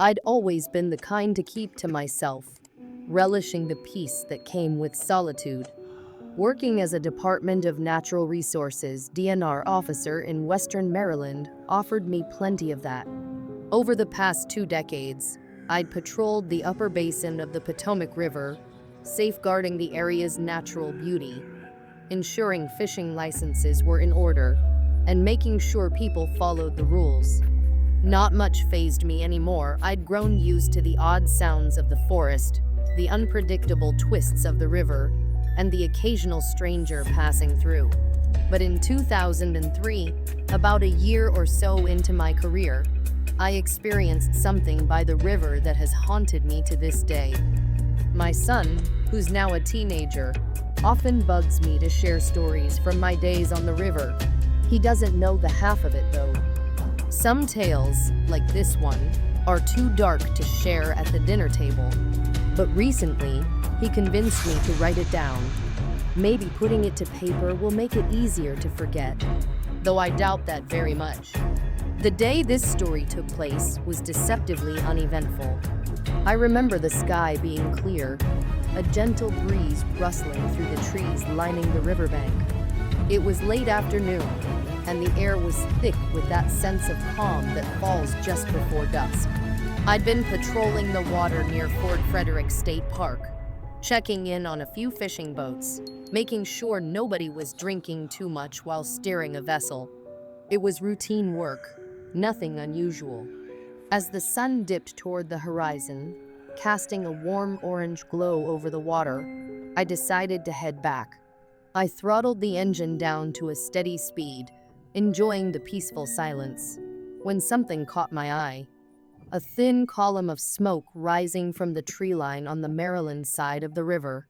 I'd always been the kind to keep to myself, relishing the peace that came with solitude. Working as a Department of Natural Resources DNR officer in Western Maryland offered me plenty of that. Over the past 2 decades, I'd patrolled the upper basin of the Potomac River, safeguarding the area's natural beauty, ensuring fishing licenses were in order, and making sure people followed the rules. Not much fazed me anymore. I'd grown used to the odd sounds of the forest, the unpredictable twists of the river, and the occasional stranger passing through. But in 2003, about a year or so into my career, I experienced something by the river that has haunted me to this day. My son, who's now a teenager, often bugs me to share stories from my days on the river. He doesn't know the half of it though. Some tales, like this one, are too dark to share at the dinner table. But recently, he convinced me to write it down. Maybe putting it to paper will make it easier to forget, though I doubt that very much. The day this story took place was deceptively uneventful. I remember the sky being clear, a gentle breeze rustling through the trees lining the riverbank. It was late afternoon, and the air was thick with that sense of calm that falls just before dusk. I'd been patrolling the water near Fort Frederick State Park, checking in on a few fishing boats, making sure nobody was drinking too much while steering a vessel. It was routine work, nothing unusual. As the sun dipped toward the horizon, casting a warm orange glow over the water, I decided to head back. I throttled the engine down to a steady speed, enjoying the peaceful silence, when something caught my eye. A thin column of smoke rising from the tree line on the Maryland side of the river.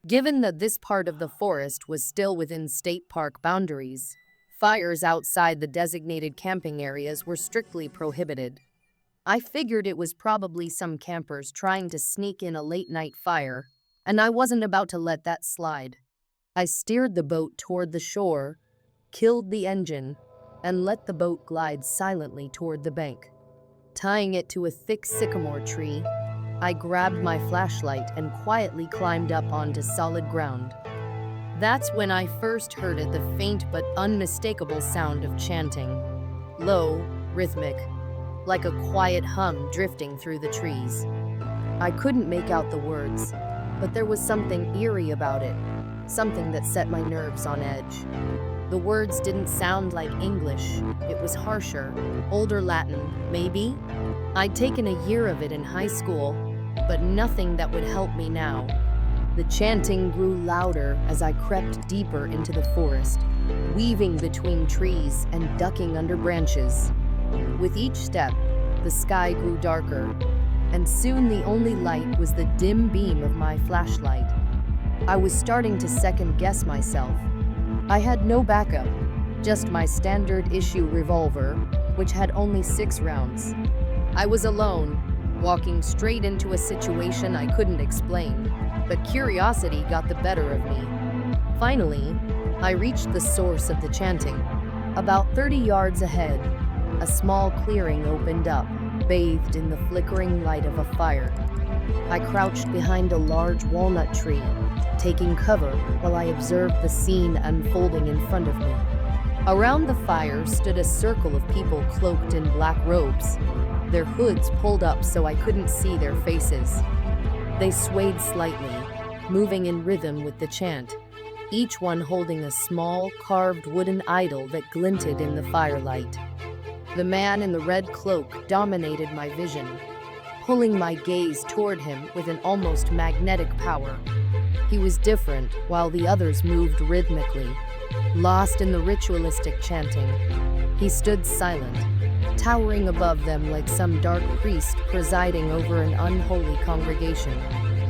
Given that this part of the forest was still within state park boundaries, fires outside the designated camping areas were strictly prohibited. I figured it was probably some campers trying to sneak in a late-night fire, and I wasn't about to let that slide. I steered the boat toward the shore, killed the engine, and let the boat glide silently toward the bank. Tying it to a thick sycamore tree, I grabbed my flashlight and quietly climbed up onto solid ground. That's when I first heard it, the faint but unmistakable sound of chanting. Low, rhythmic, like a quiet hum drifting through the trees. I couldn't make out the words, but there was something eerie about it, something that set my nerves on edge. The words didn't sound like English. It was harsher, older Latin, maybe? I'd taken a year of it in high school, but nothing that would help me now. The chanting grew louder as I crept deeper into the forest, weaving between trees and ducking under branches. With each step, the sky grew darker, and soon the only light was the dim beam of my flashlight. I was starting to second-guess myself. I had no backup, just my standard-issue revolver, which had only 6 rounds. I was alone, walking straight into a situation I couldn't explain, but curiosity got the better of me. Finally, I reached the source of the chanting. About 30 yards ahead, a small clearing opened up, bathed in the flickering light of a fire. I crouched behind a large walnut tree, taking cover while I observed the scene unfolding in front of me. Around the fire stood a circle of people cloaked in black robes, their hoods pulled up so I couldn't see their faces. They swayed slightly, moving in rhythm with the chant, each one holding a small, carved wooden idol that glinted in the firelight. The man in the red cloak dominated my vision, pulling my gaze toward him with an almost magnetic power. He was different, while the others moved rhythmically, lost in the ritualistic chanting. He stood silent, towering above them like some dark priest presiding over an unholy congregation.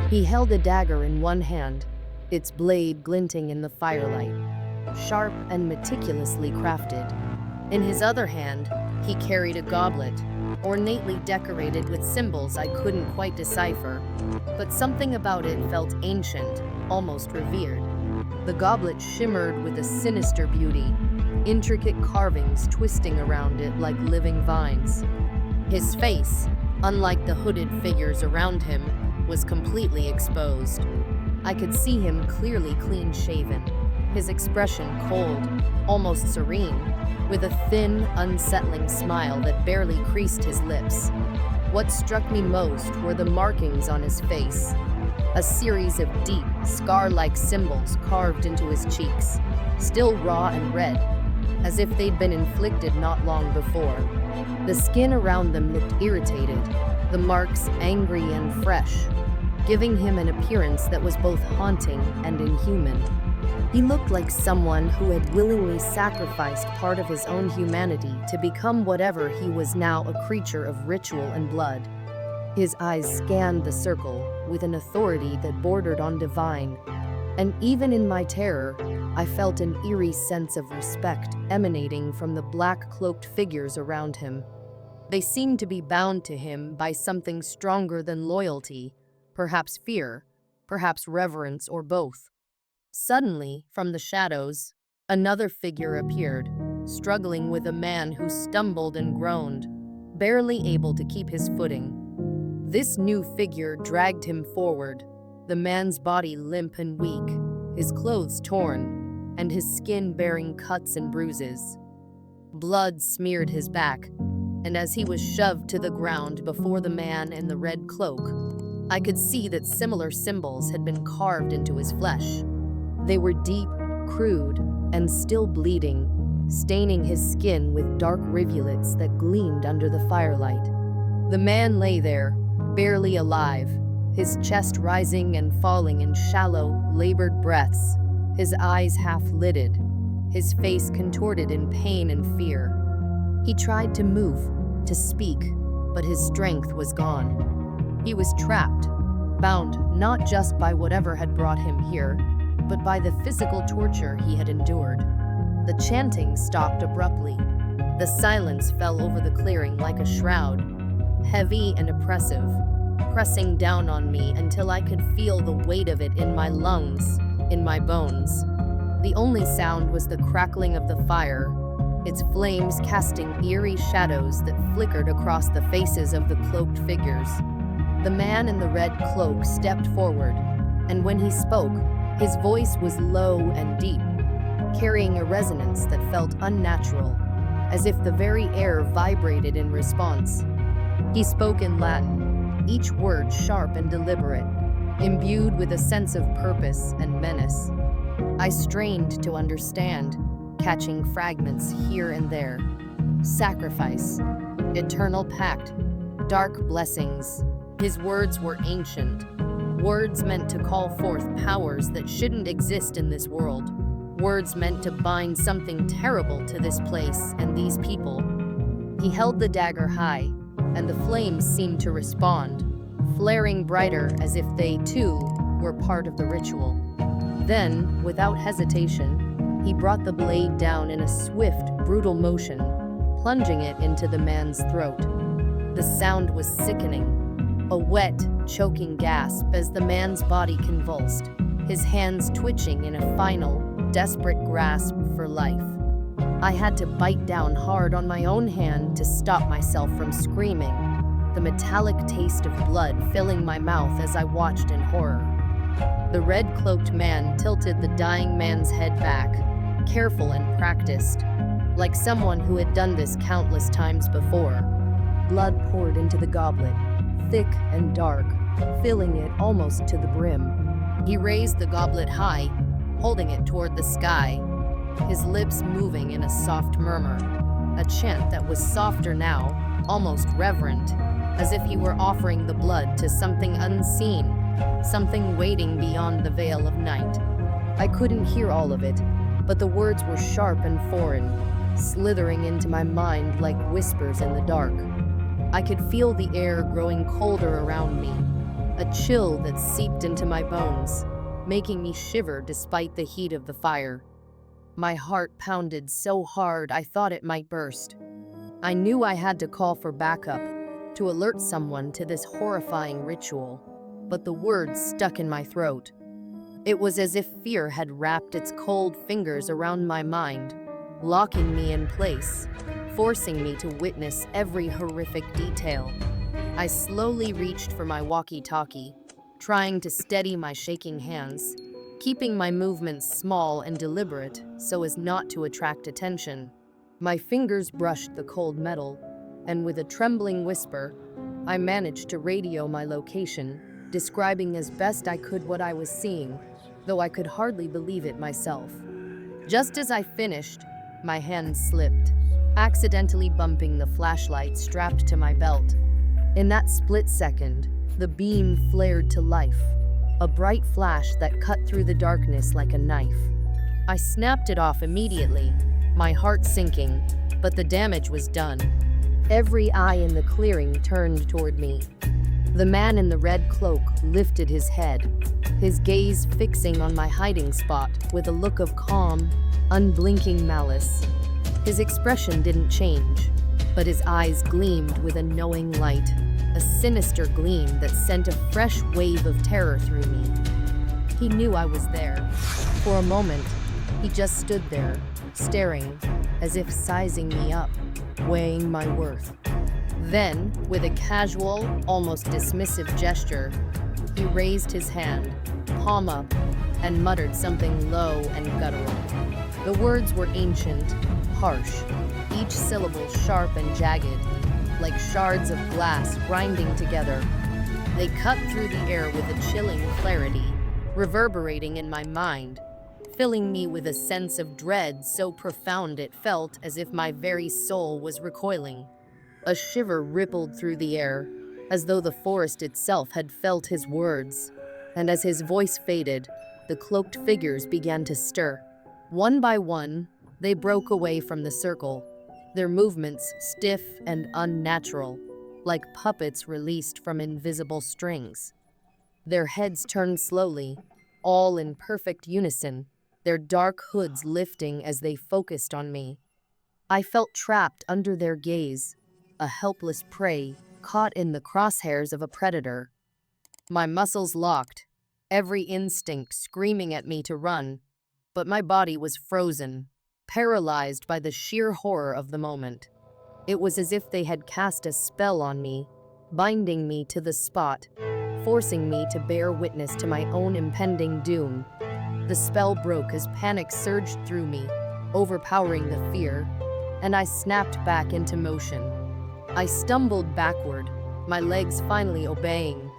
He held a dagger in one hand, its blade glinting in the firelight, sharp and meticulously crafted. In his other hand, he carried a goblet, ornately decorated with symbols I couldn't quite decipher, but something about it felt ancient, almost revered. The goblet shimmered with a sinister beauty, intricate carvings twisting around it like living vines. His face, unlike the hooded figures around him, was completely exposed. I could see him clearly clean-shaven, his expression cold, almost serene, with a thin, unsettling smile that barely creased his lips. What struck me most were the markings on his face, a series of deep, scar-like symbols carved into his cheeks, still raw and red, as if they'd been inflicted not long before. The skin around them looked irritated, the marks angry and fresh, giving him an appearance that was both haunting and inhuman. He looked like someone who had willingly sacrificed part of his own humanity to become whatever he was now, a creature of ritual and blood. His eyes scanned the circle with an authority that bordered on divine, and even in my terror, I felt an eerie sense of respect emanating from the black-cloaked figures around him. They seemed to be bound to him by something stronger than loyalty, perhaps fear, perhaps reverence, or both. Suddenly, from the shadows, another figure appeared, struggling with a man who stumbled and groaned, barely able to keep his footing. This new figure dragged him forward, the man's body limp and weak, his clothes torn, and his skin bearing cuts and bruises. Blood smeared his back, and as he was shoved to the ground before the man in the red cloak, I could see that similar symbols had been carved into his flesh. They were deep, crude, and still bleeding, staining his skin with dark rivulets that gleamed under the firelight. The man lay there, barely alive, his chest rising and falling in shallow, labored breaths, his eyes half-lidded, his face contorted in pain and fear. He tried to move, to speak, but his strength was gone. He was trapped, bound not just by whatever had brought him here, but by the physical torture he had endured. The chanting stopped abruptly. The silence fell over the clearing like a shroud, heavy and oppressive, pressing down on me until I could feel the weight of it in my lungs, in my bones. The only sound was the crackling of the fire, its flames casting eerie shadows that flickered across the faces of the cloaked figures. The man in the red cloak stepped forward, and when he spoke, his voice was low and deep, carrying a resonance that felt unnatural, as if the very air vibrated in response. He spoke in Latin, each word sharp and deliberate, imbued with a sense of purpose and menace. I strained to understand, catching fragments here and there. Sacrifice, eternal pact, dark blessings. His words were ancient, words meant to call forth powers that shouldn't exist in this world, words meant to bind something terrible to this place and these people. He held the dagger high, and the flames seemed to respond, flaring brighter as if they, too, were part of the ritual. Then, without hesitation, he brought the blade down in a swift, brutal motion, plunging it into the man's throat. The sound was sickening, a wet, choking gasp as the man's body convulsed, his hands twitching in a final, desperate grasp for life. I had to bite down hard on my own hand to stop myself from screaming, the metallic taste of blood filling my mouth as I watched in horror. The red-cloaked man tilted the dying man's head back, careful and practiced, like someone who had done this countless times before. Blood poured into the goblet, thick and dark, filling it almost to the brim. He raised the goblet high, holding it toward the sky, his lips moving in a soft murmur, a chant that was softer now, almost reverent, as if he were offering the blood to something unseen, something waiting beyond the veil of night. I couldn't hear all of it, but the words were sharp and foreign, slithering into my mind like whispers in the dark. I could feel the air growing colder around me, a chill that seeped into my bones, making me shiver despite the heat of the fire. My heart pounded so hard I thought it might burst. I knew I had to call for backup, to alert someone to this horrifying ritual, but the words stuck in my throat. It was as if fear had wrapped its cold fingers around my mind, locking me in place, forcing me to witness every horrific detail. I slowly reached for my walkie-talkie, trying to steady my shaking hands, keeping my movements small and deliberate so as not to attract attention. My fingers brushed the cold metal, and with a trembling whisper, I managed to radio my location, describing as best I could what I was seeing, though I could hardly believe it myself. Just as I finished, my hand slipped, accidentally bumping the flashlight strapped to my belt. In that split second, the beam flared to life, a bright flash that cut through the darkness like a knife. I snapped it off immediately, my heart sinking, but the damage was done. Every eye in the clearing turned toward me. The man in the red cloak lifted his head, his gaze fixing on my hiding spot with a look of calm, unblinking malice. His expression didn't change, but his eyes gleamed with a knowing light, a sinister gleam that sent a fresh wave of terror through me. He knew I was there. For a moment, he just stood there, staring, as if sizing me up, weighing my worth. Then, with a casual, almost dismissive gesture, he raised his hand, palm up, and muttered something low and guttural. The words were ancient, harsh, each syllable sharp and jagged, like shards of glass grinding together. They cut through the air with a chilling clarity, reverberating in my mind, filling me with a sense of dread so profound it felt as if my very soul was recoiling. A shiver rippled through the air, as though the forest itself had felt his words. And as his voice faded, the cloaked figures began to stir. One by one, they broke away from the circle, their movements stiff and unnatural, like puppets released from invisible strings. Their heads turned slowly, all in perfect unison, their dark hoods lifting as they focused on me. I felt trapped under their gaze, a helpless prey caught in the crosshairs of a predator. My muscles locked, every instinct screaming at me to run, but my body was frozen, paralyzed by the sheer horror of the moment. It was as if they had cast a spell on me, binding me to the spot, forcing me to bear witness to my own impending doom. The spell broke as panic surged through me, overpowering the fear, and I snapped back into motion. I stumbled backward, my legs finally obeying,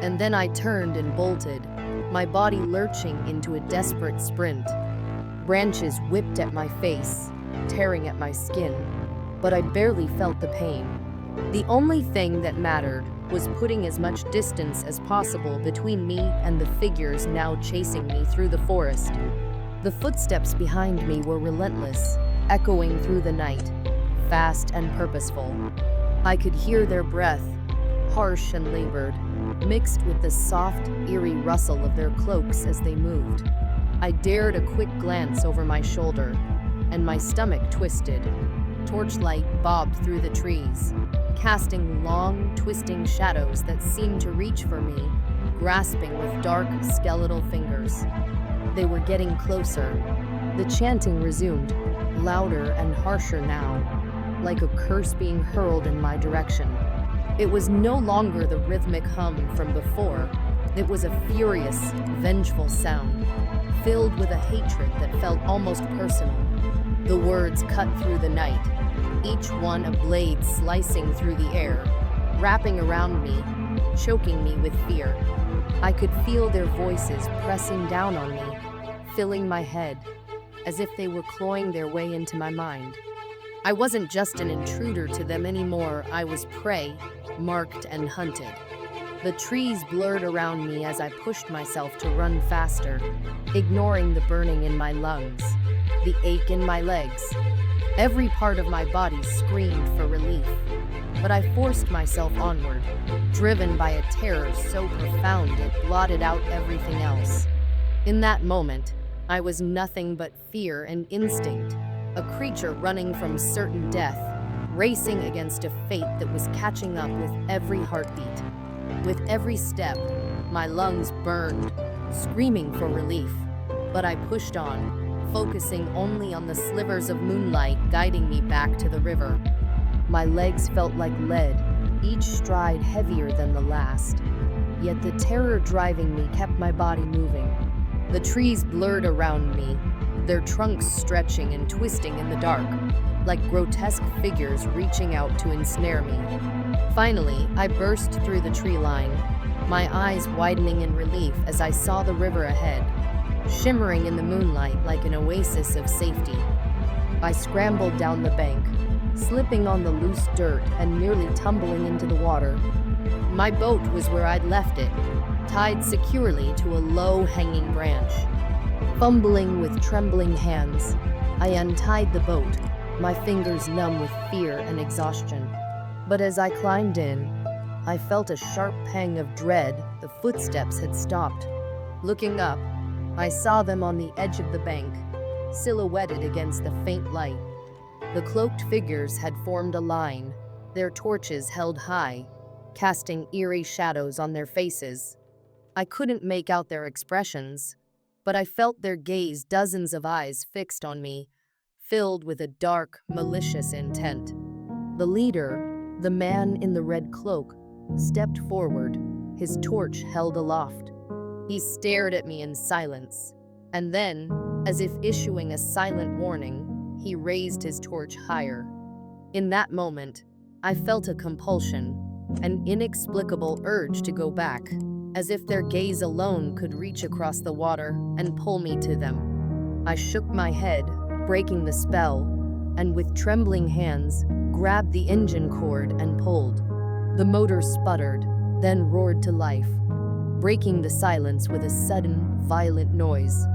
and then I turned and bolted, my body lurching into a desperate sprint. Branches whipped at my face, tearing at my skin, but I barely felt the pain. The only thing that mattered was putting as much distance as possible between me and the figures now chasing me through the forest. The footsteps behind me were relentless, echoing through the night, fast and purposeful. I could hear their breath, harsh and labored, mixed with the soft, eerie rustle of their cloaks as they moved. I dared a quick glance over my shoulder, and my stomach twisted. Torchlight bobbed through the trees, casting long, twisting shadows that seemed to reach for me, grasping with dark, skeletal fingers. They were getting closer. The chanting resumed, louder and harsher now, like a curse being hurled in my direction. It was no longer the rhythmic hum from before. It was a furious, vengeful sound, filled with a hatred that felt almost personal. The words cut through the night, each one a blade slicing through the air, wrapping around me, choking me with fear. I could feel their voices pressing down on me, filling my head, as if they were clawing their way into my mind. I wasn't just an intruder to them anymore, I was prey, marked and hunted. The trees blurred around me as I pushed myself to run faster, ignoring the burning in my lungs, the ache in my legs. Every part of my body screamed for relief, but I forced myself onward, driven by a terror so profound it blotted out everything else. In that moment, I was nothing but fear and instinct, a creature running from certain death, racing against a fate that was catching up with every heartbeat. With every step, my lungs burned, screaming for relief, but I pushed on, focusing only on the slivers of moonlight guiding me back to the river. My legs felt like lead, each stride heavier than the last. Yet the terror driving me kept my body moving. The trees blurred around me, their trunks stretching and twisting in the dark, like grotesque figures reaching out to ensnare me. Finally, I burst through the tree line, my eyes widening in relief as I saw the river ahead, shimmering in the moonlight like an oasis of safety. I scrambled down the bank, slipping on the loose dirt and nearly tumbling into the water. My boat was where I'd left it, tied securely to a low-hanging branch. Fumbling with trembling hands, I untied the boat, my fingers numb with fear and exhaustion. But as I climbed in, I felt a sharp pang of dread. The footsteps had stopped. Looking up, I saw them on the edge of the bank, silhouetted against the faint light. The cloaked figures had formed a line, their torches held high, casting eerie shadows on their faces. I couldn't make out their expressions, but I felt their gaze, dozens of eyes fixed on me, filled with a dark, malicious intent. The leader, the man in the red cloak, stepped forward, his torch held aloft. He stared at me in silence, and then, as if issuing a silent warning, he raised his torch higher. In that moment, I felt a compulsion, an inexplicable urge to go back, as if their gaze alone could reach across the water and pull me to them. I shook my head, breaking the spell, and with trembling hands, grabbed the engine cord and pulled. The motor sputtered, then roared to life, breaking the silence with a sudden, violent noise.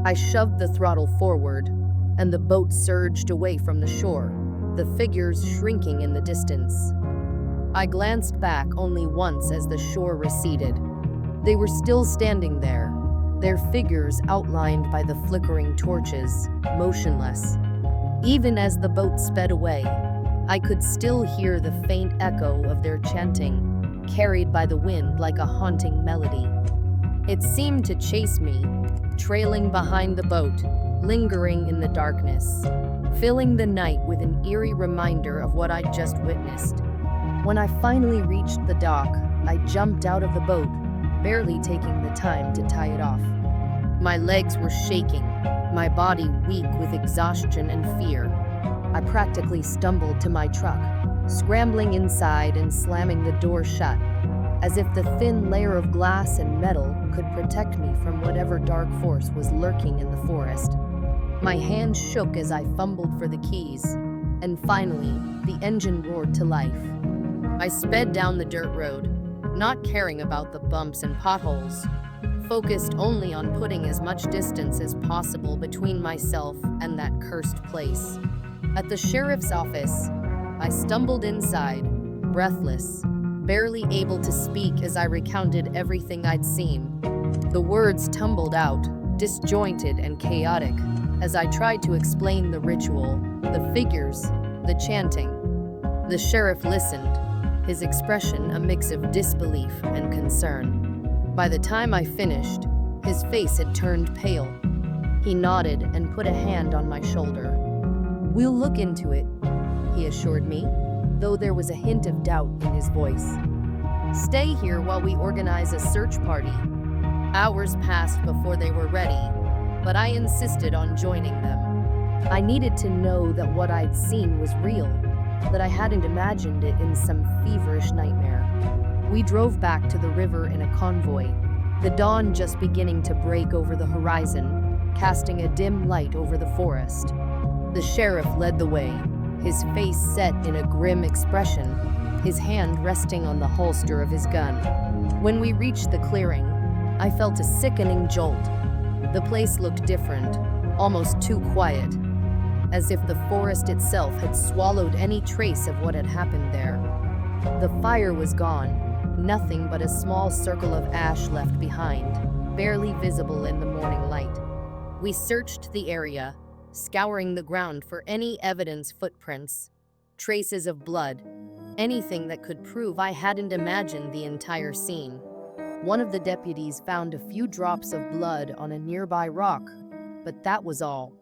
I shoved the throttle forward, and the boat surged away from the shore, the figures shrinking in the distance. I glanced back only once as the shore receded. They were still standing there, their figures outlined by the flickering torches, motionless. Even as the boat sped away, I could still hear the faint echo of their chanting, carried by the wind like a haunting melody. It seemed to chase me, trailing behind the boat, lingering in the darkness, filling the night with an eerie reminder of what I'd just witnessed. When I finally reached the dock, I jumped out of the boat, barely taking the time to tie it off. My legs were shaking, my body weak with exhaustion and fear. I practically stumbled to my truck, scrambling inside and slamming the door shut, as if the thin layer of glass and metal could protect me from whatever dark force was lurking in the forest. My hands shook as I fumbled for the keys, and finally, the engine roared to life. I sped down the dirt road, not caring about the bumps and potholes, focused only on putting as much distance as possible between myself and that cursed place. At the sheriff's office, I stumbled inside, breathless, barely able to speak as I recounted everything I'd seen. The words tumbled out, disjointed and chaotic, as I tried to explain the ritual, the figures, the chanting. The sheriff listened, his expression a mix of disbelief and concern. By the time I finished, his face had turned pale. He nodded and put a hand on my shoulder. "We'll look into it," he assured me, though there was a hint of doubt in his voice. "Stay here while we organize a search party." Hours passed before they were ready, but I insisted on joining them. I needed to know that what I'd seen was real, that I hadn't imagined it in some feverish nightmare. We drove back to the river in a convoy, the dawn just beginning to break over the horizon, casting a dim light over the forest. The sheriff led the way, his face set in a grim expression, his hand resting on the holster of his gun. When we reached the clearing, I felt a sickening jolt. The place looked different, almost too quiet, as if the forest itself had swallowed any trace of what had happened there. The fire was gone, nothing but a small circle of ash left behind, barely visible in the morning light. We searched the area, scouring the ground for any evidence, footprints, traces of blood, anything that could prove I hadn't imagined the entire scene. One of the deputies found a few drops of blood on a nearby rock, but that was all.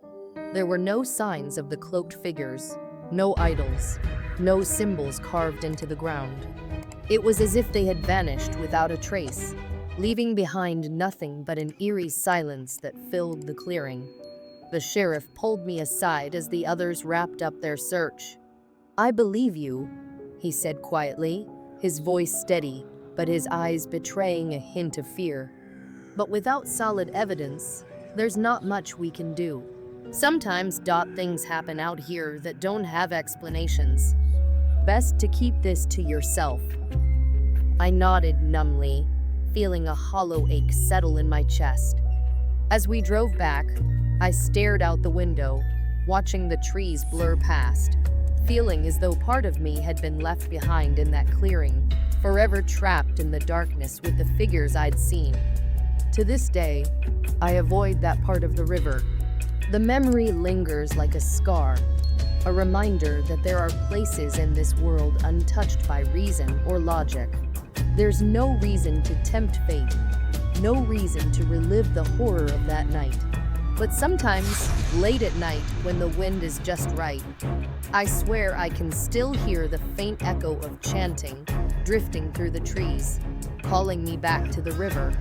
There were no signs of the cloaked figures, No idols, no symbols carved into the ground. It was as if they had vanished without a trace, leaving behind nothing but an eerie silence that filled the clearing. The sheriff pulled me aside as the others wrapped up their search. "I believe you," he said quietly, his voice steady, but his eyes betraying a hint of fear. "But without solid evidence, there's not much we can do. Sometimes things happen out here that don't have explanations. Best to keep this to yourself." I nodded numbly, feeling a hollow ache settle in my chest. As we drove back, I stared out the window, watching the trees blur past, feeling as though part of me had been left behind in that clearing, forever trapped in the darkness with the figures I'd seen. To this day, I avoid that part of the river. The memory lingers like a scar, a reminder that there are places in this world untouched by reason or logic. There's no reason to tempt fate, no reason to relive the horror of that night. But sometimes, late at night, when the wind is just right, I swear I can still hear the faint echo of chanting drifting through the trees, calling me back to the river.